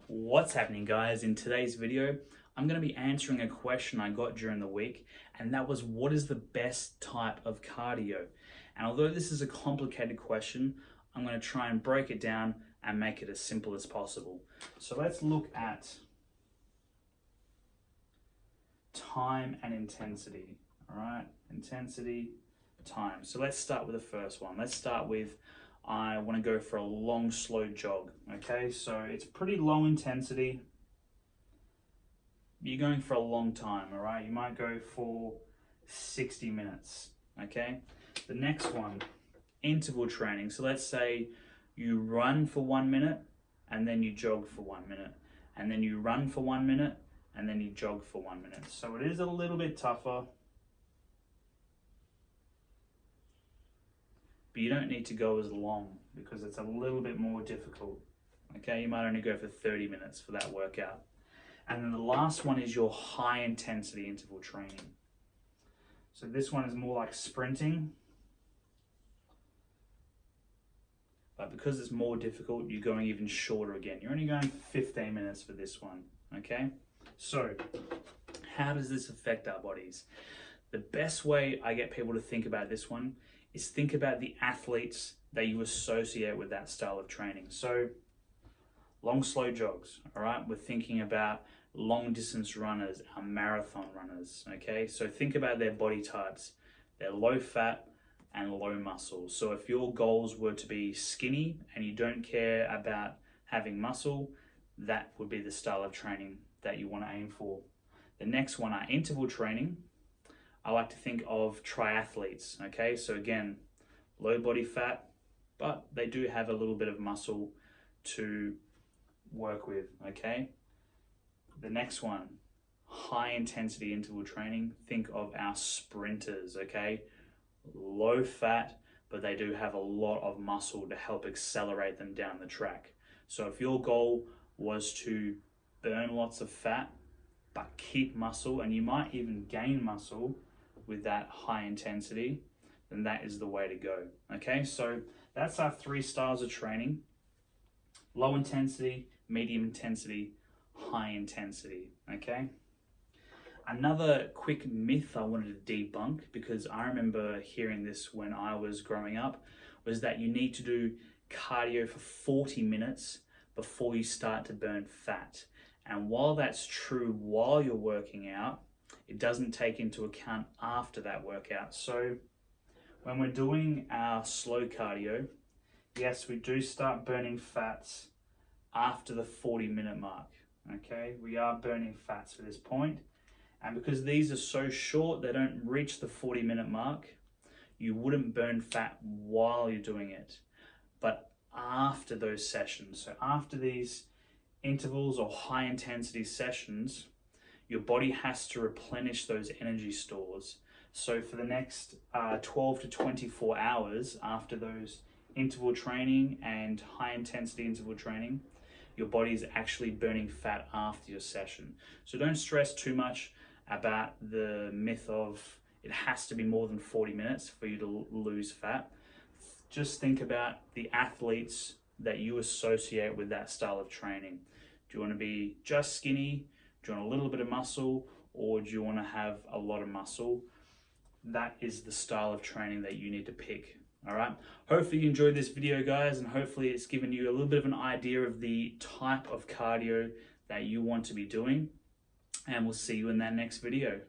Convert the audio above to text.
What's happening, guys? In today's video, I'm going to be answering a question I got during the week, and that was, what is the best type of cardio? And although this is a complicated question, I'm going to try and break it down and make it as simple as possible. So let's look at time and intensity. All right, intensity, time. So let's start with the first one. Let's start with, I want to go for a long, slow jog. Okay, so it's pretty low intensity. You're going for a long time, all right? You might go for 60 minutes, okay? The next one, interval training. So let's say you run for 1 minute and then you jog for 1 minute, and then you run for 1 minute and then you jog for 1 minute. So it is a little bit tougher, but you don't need to go as long because it's a little bit more difficult. Okay, you might only go for 30 minutes for that workout. And then the last one is your high intensity interval training. So this one is more like sprinting, but because it's more difficult, you're going even shorter again. You're only going for 15 minutes for this one, okay? So how does this affect our bodies? The best way I get people to think about this one is think about the athletes that you associate with that style of training. So long, slow jogs, all right? We're thinking about long distance runners, our marathon runners, okay? So think about their body types. They're low fat and low muscle. So if your goals were to be skinny and you don't care about having muscle, that would be the style of training that you want to aim for. The next one, our interval training. I like to think of triathletes, okay? So again, low body fat, but they do have a little bit of muscle to work with, okay? The next one, high intensity interval training. Think of our sprinters, okay? Low fat, but they do have a lot of muscle to help accelerate them down the track. So if your goal was to burn lots of fat, but keep muscle, and you might even gain muscle with that high intensity, then that is the way to go, okay? So that's our 3 styles of training: low intensity, medium intensity, high intensity, okay? Another quick myth I wanted to debunk, because I remember hearing this when I was growing up, was that you need to do cardio for 40 minutes before you start to burn fat. And while that's true while you're working out, it doesn't take into account after that workout. So when we're doing our slow cardio, yes, we do start burning fats after the 40-minute mark, okay? We are burning fats for this point. And because these are so short, they don't reach the 40-minute mark, you wouldn't burn fat while you're doing it, but after those sessions. So after these intervals or high intensity sessions, your body has to replenish those energy stores. So for the next 12 to 24 hours after those interval training and high intensity interval training, your body is actually burning fat after your session. So don't stress too much about the myth of it has to be more than 40 minutes for you to lose fat. Just think about the athletes that you associate with that style of training. Do you want to be just skinny? Do you want a little bit of muscle? Or do you want to have a lot of muscle? That is the style of training that you need to pick. All right. Hopefully you enjoyed this video, guys, and hopefully it's given you a little bit of an idea of the type of cardio that you want to be doing. And we'll see you in that next video.